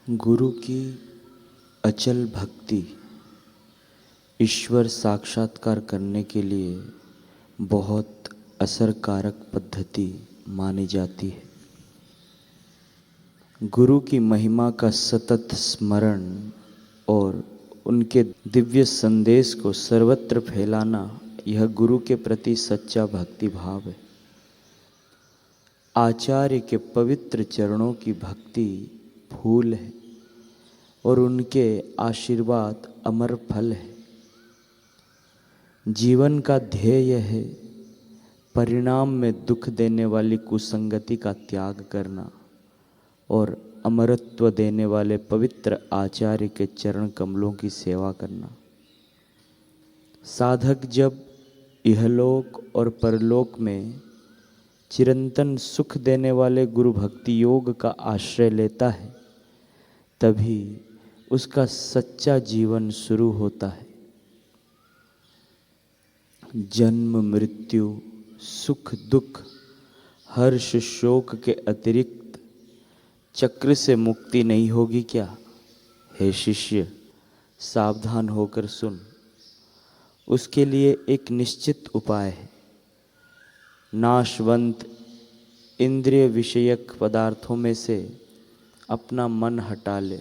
गुरु की अचल भक्ति ईश्वर साक्षात्कार करने के लिए बहुत असरकारक पद्धति मानी जाती है। गुरु की महिमा का सतत स्मरण और उनके दिव्य संदेश को सर्वत्र फैलाना, यह गुरु के प्रति सच्चा भक्ति भाव है। आचार्य के पवित्र चरणों की भक्ति फूल है और उनके आशीर्वाद अमर फल है। जीवन का ध्येय है परिणाम में दुख देने वाली कुसंगति का त्याग करना और अमरत्व देने वाले पवित्र आचार्य के चरण कमलों की सेवा करना। साधक जब इहलोक और परलोक में चिरंतन सुख देने वाले गुरु भक्ति योग का आश्रय लेता है, तभी उसका सच्चा जीवन शुरू होता है। जन्म मृत्यु सुख दुख हर्ष शोक के अतिरिक्त चक्र से मुक्ति नहीं होगी क्या? हे शिष्य, सावधान होकर सुन। उसके लिए एक निश्चित उपाय है। नाशवंत इंद्रिय विषयक पदार्थों में से अपना मन हटा ले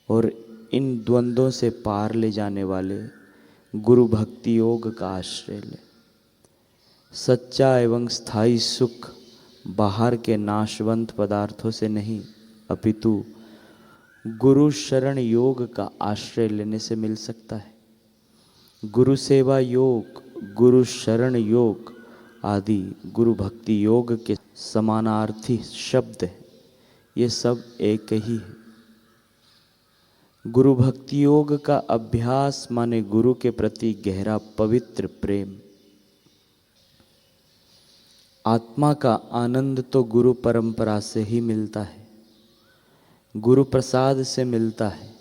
और इन द्वंद्वों से पार ले जाने वाले गुरु भक्ति योग का आश्रय ले। सच्चा एवं स्थायी सुख बाहर के नाशवंत पदार्थों से नहीं, अपितु गुरु शरण योग का आश्रय लेने से मिल सकता है। गुरु सेवा योग, गुरु शरण योग आदि गुरु भक्ति योग के समानार्थी शब्द हैं। ये सब एक ही है। गुरु भक्ति योग का अभ्यास माने गुरु के प्रति गहरा पवित्र प्रेम। आत्मा का आनंद तो गुरु परंपरा से ही मिलता है, गुरु प्रसाद से मिलता है।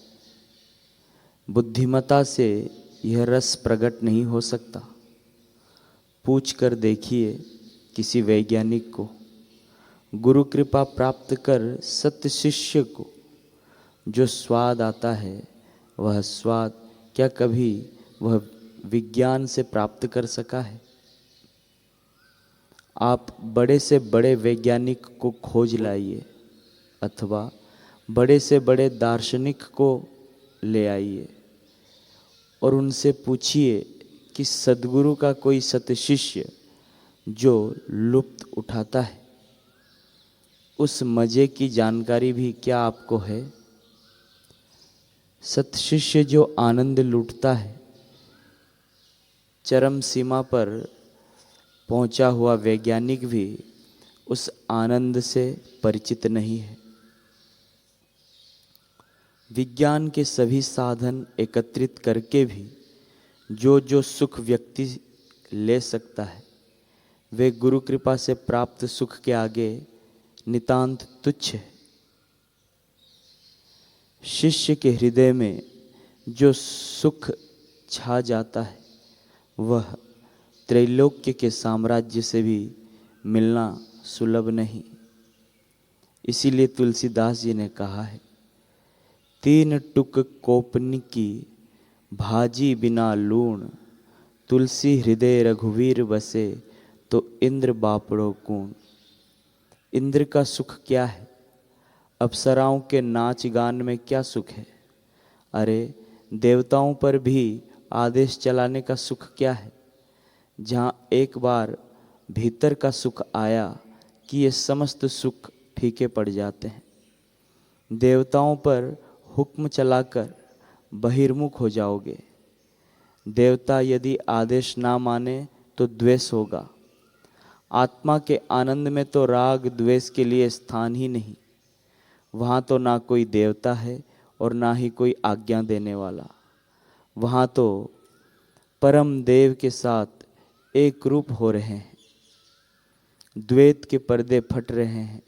बुद्धिमता से यह रस प्रकट नहीं हो सकता। पूछ कर देखिए किसी वैज्ञानिक को। गुरु कृपा प्राप्त कर सत्य शिष्य को जो स्वाद आता है, वह स्वाद क्या कभी वह विज्ञान से प्राप्त कर सका है? आप बड़े से बड़े वैज्ञानिक को खोज लाइए अथवा बड़े से बड़े दार्शनिक को ले आइए और उनसे पूछिए कि सद्गुरु का कोई सत्य शिष्य जो लुप्त उठाता है, उस मजे की जानकारी भी क्या आपको है? सत्य शिष्य जो आनंद लूटता है, चरम सीमा पर पहुंचा हुआ वैज्ञानिक भी उस आनंद से परिचित नहीं है। विज्ञान के सभी साधन एकत्रित करके भी जो सुख व्यक्ति ले सकता है, वे गुरु कृपा से प्राप्त सुख के आगे नितांत तुच्छ है। शिष्य के हृदय में जो सुख छा जाता है, वह त्रैलोक्य के साम्राज्य से भी मिलना सुलभ नहीं। इसीलिए तुलसीदास जी ने कहा है, तीन टुक कोपन की भाजी बिना लूण, तुलसी हृदय रघुवीर बसे तो इंद्र बापड़ो कूण। इंद्र का सुख क्या है? अप्सराओं के नाच गान में क्या सुख है? अरे देवताओं पर भी आदेश चलाने का सुख क्या है? जहाँ एक बार भीतर का सुख आया कि ये समस्त सुख फीके पड़ जाते हैं। देवताओं पर हुक्म चलाकर बहिर्मुख हो जाओगे। देवता यदि आदेश ना माने तो द्वेष होगा। आत्मा के आनंद में तो राग द्वेष के लिए स्थान ही नहीं। वहाँ तो ना कोई देवता है और ना ही कोई आज्ञा देने वाला। वहाँ तो परम देव के साथ एक रूप हो रहे हैं। द्वैत के पर्दे फट रहे हैं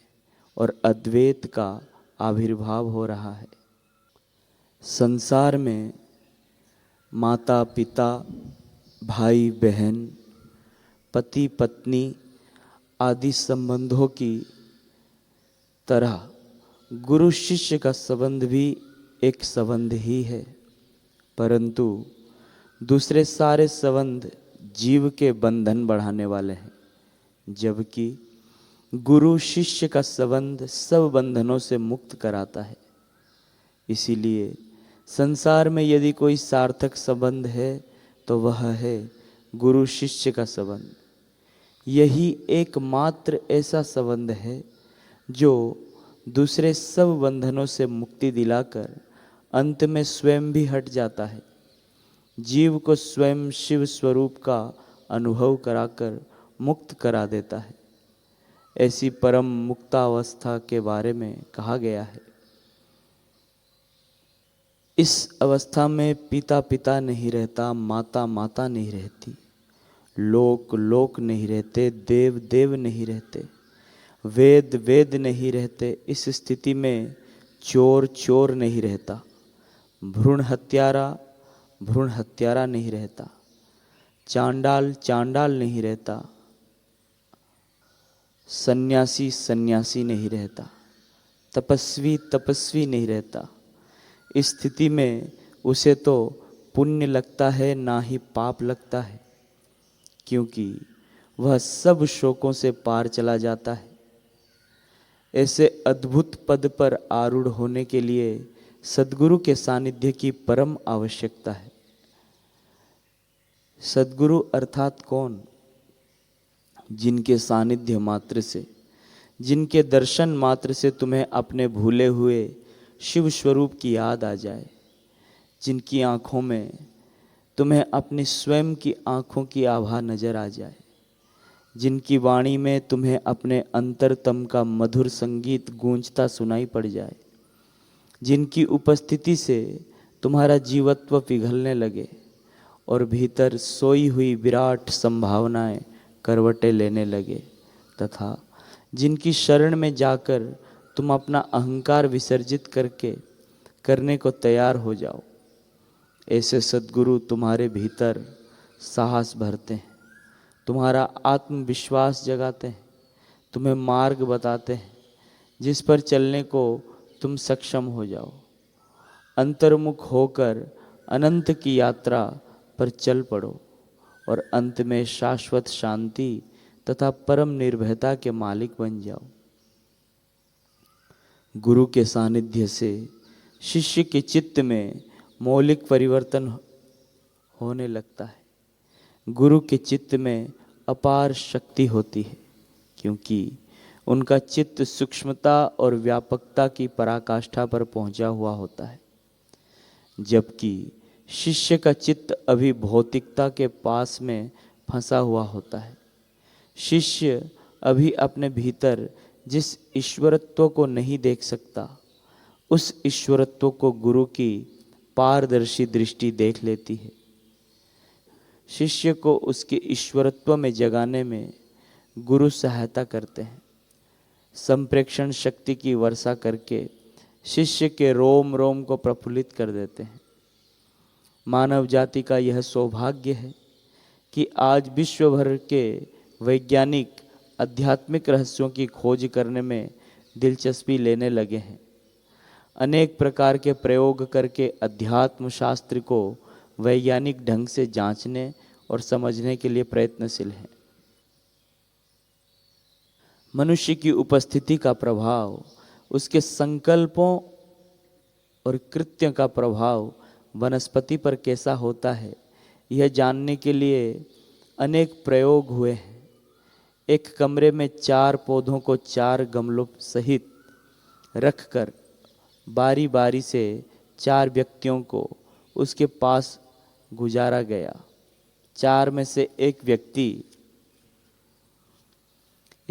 और अद्वैत का आविर्भाव हो रहा है। संसार में माता पिता, भाई बहन, पति पत्नी आदि संबंधों की तरह गुरु शिष्य का संबंध भी एक संबंध ही है, परंतु दूसरे सारे संबंध जीव के बंधन बढ़ाने वाले हैं, जबकि गुरु शिष्य का संबंध सब बंधनों से मुक्त कराता है। इसीलिए संसार में यदि कोई सार्थक संबंध है तो वह है गुरु शिष्य का संबंध। यही एकमात्र ऐसा संबंध है जो दूसरे सब बंधनों से मुक्ति दिलाकर अंत में स्वयं भी हट जाता है, जीव को स्वयं शिव स्वरूप का अनुभव कराकर मुक्त करा देता है। ऐसी परम मुक्तावस्था के बारे में कहा गया है, इस अवस्था में पिता पिता नहीं रहता, माता माता नहीं रहती, लोक लोक नहीं रहते, देव देव नहीं रहते, वेद वेद नहीं रहते। इस स्थिति में चोर चोर नहीं रहता, भ्रूण हत्यारा नहीं रहता, चांडाल चांडाल नहीं रहता, सन्यासी सन्यासी नहीं रहता, तपस्वी तपस्वी नहीं रहता। इस स्थिति में उसे तो पुण्य लगता है, ना ही पाप लगता है, क्योंकि वह सब शोकों से पार चला जाता है। ऐसे अद्भुत पद पर आरूढ़ होने के लिए सद्गुरु के सानिध्य की परम आवश्यकता है। सद्गुरु अर्थात कौन? जिनके सानिध्य मात्र से, जिनके दर्शन मात्र से तुम्हें अपने भूले हुए शिव स्वरूप की याद आ जाए, जिनकी आँखों में तुम्हें अपनी स्वयं की आँखों की आभा नजर आ जाए, जिनकी वाणी में तुम्हें अपने अंतरतम का मधुर संगीत गूंजता सुनाई पड़ जाए, जिनकी उपस्थिति से तुम्हारा जीवत्व पिघलने लगे और भीतर सोई हुई विराट संभावनाएं करवटें लेने लगे, तथा जिनकी शरण में जाकर तुम अपना अहंकार विसर्जित करके करने को तैयार हो जाओ। ऐसे सद्गुरु तुम्हारे भीतर साहस भरते हैं, तुम्हारा आत्मविश्वास जगाते हैं, तुम्हें मार्ग बताते हैं जिस पर चलने को तुम सक्षम हो जाओ। अंतर्मुख होकर अनंत की यात्रा पर चल पड़ो और अंत में शाश्वत शांति तथा परम निर्भयता के मालिक बन जाओ। गुरु के सानिध्य से शिष्य के चित्त में मौलिक परिवर्तन होने लगता है। गुरु के चित्त में अपार शक्ति होती है, क्योंकि उनका चित्त सूक्ष्मता और व्यापकता की पराकाष्ठा पर पहुंचा हुआ होता है, जबकि शिष्य का चित्त अभी भौतिकता के पास में फंसा हुआ होता है। शिष्य अभी अपने भीतर जिस ईश्वरत्व को नहीं देख सकता, उस ईश्वरत्व को गुरु की पारदर्शी दृष्टि देख लेती है। शिष्य को उसके ईश्वरत्व में जगाने में गुरु सहायता करते हैं। संप्रेक्षण शक्ति की वर्षा करके शिष्य के रोम रोम को प्रफुल्लित कर देते हैं। मानव जाति का यह सौभाग्य है कि आज विश्व भर के वैज्ञानिक आध्यात्मिक रहस्यों की खोज करने में दिलचस्पी लेने लगे हैं। अनेक प्रकार के प्रयोग करके अध्यात्म शास्त्र को वैज्ञानिक ढंग से जांचने और समझने के लिए प्रयत्नशील हैं। मनुष्य की उपस्थिति का प्रभाव, उसके संकल्पों और कृत्य का प्रभाव वनस्पति पर कैसा होता है, यह जानने के लिए अनेक प्रयोग हुए हैं। एक कमरे में 4 पौधों को 4 गमलों सहित रखकर बारी बारी से 4 व्यक्तियों को उसके पास गुजारा गया। 4 में से एक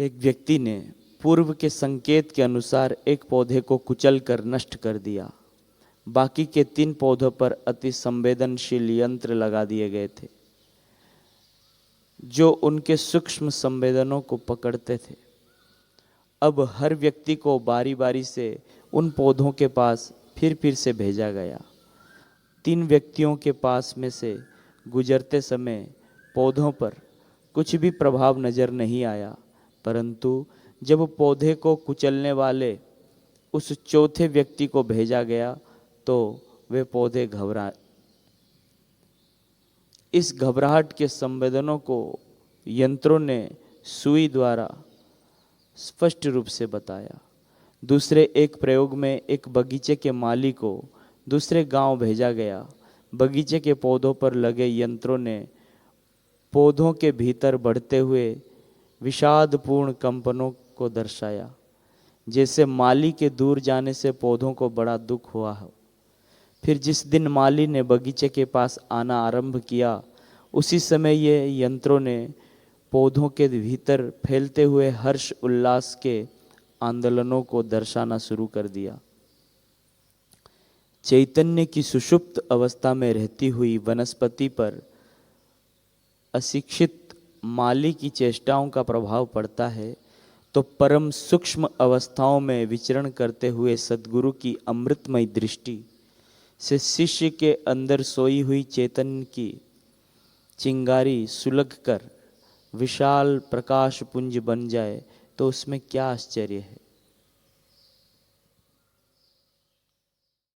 व्यक्ति ने पूर्व के संकेत के अनुसार एक पौधे को कुचलकर नष्ट कर दिया। बाकी के 3 पौधों पर अति संवेदनशील यंत्र लगा दिए गए थे, जो उनके सूक्ष्म संवेदनों को पकड़ते थे। अब हर व्यक्ति को बारी बारी से उन पौधों के पास फिर से भेजा गया। 3 व्यक्तियों के पास में से गुजरते समय पौधों पर कुछ भी प्रभाव नजर नहीं आया, परंतु जब पौधे को कुचलने वाले उस चौथे व्यक्ति को भेजा गया तो वे पौधे घबराए। इस घबराहट के संवेदनों को यंत्रों ने सुई द्वारा स्पष्ट रूप से बताया। दूसरे एक प्रयोग में एक बगीचे के माली को दूसरे गांव भेजा गया। बगीचे के पौधों पर लगे यंत्रों ने पौधों के भीतर बढ़ते हुए विषादपूर्ण कंपनों को दर्शाया, जैसे माली के दूर जाने से पौधों को बड़ा दुख हुआ हो। फिर जिस दिन माली ने बगीचे के पास आना आरंभ किया, उसी समय ये यंत्रों ने पौधों के भीतर फैलते हुए हर्ष उल्लास के आंदोलनों को दर्शाना शुरू कर दिया। चैतन्य की सुषुप्त अवस्था में रहती हुई वनस्पति पर अशिक्षित माली की चेष्टाओं का प्रभाव पड़ता है, तो परम सूक्ष्म अवस्थाओं में विचरण करते हुए सद्गुरु की अमृतमय दृष्टि से शिष्य के अंदर सोई हुई चैतन्य की चिंगारी सुलग कर विशाल प्रकाश पुंज बन जाए तो उसमें क्या आश्चर्य है।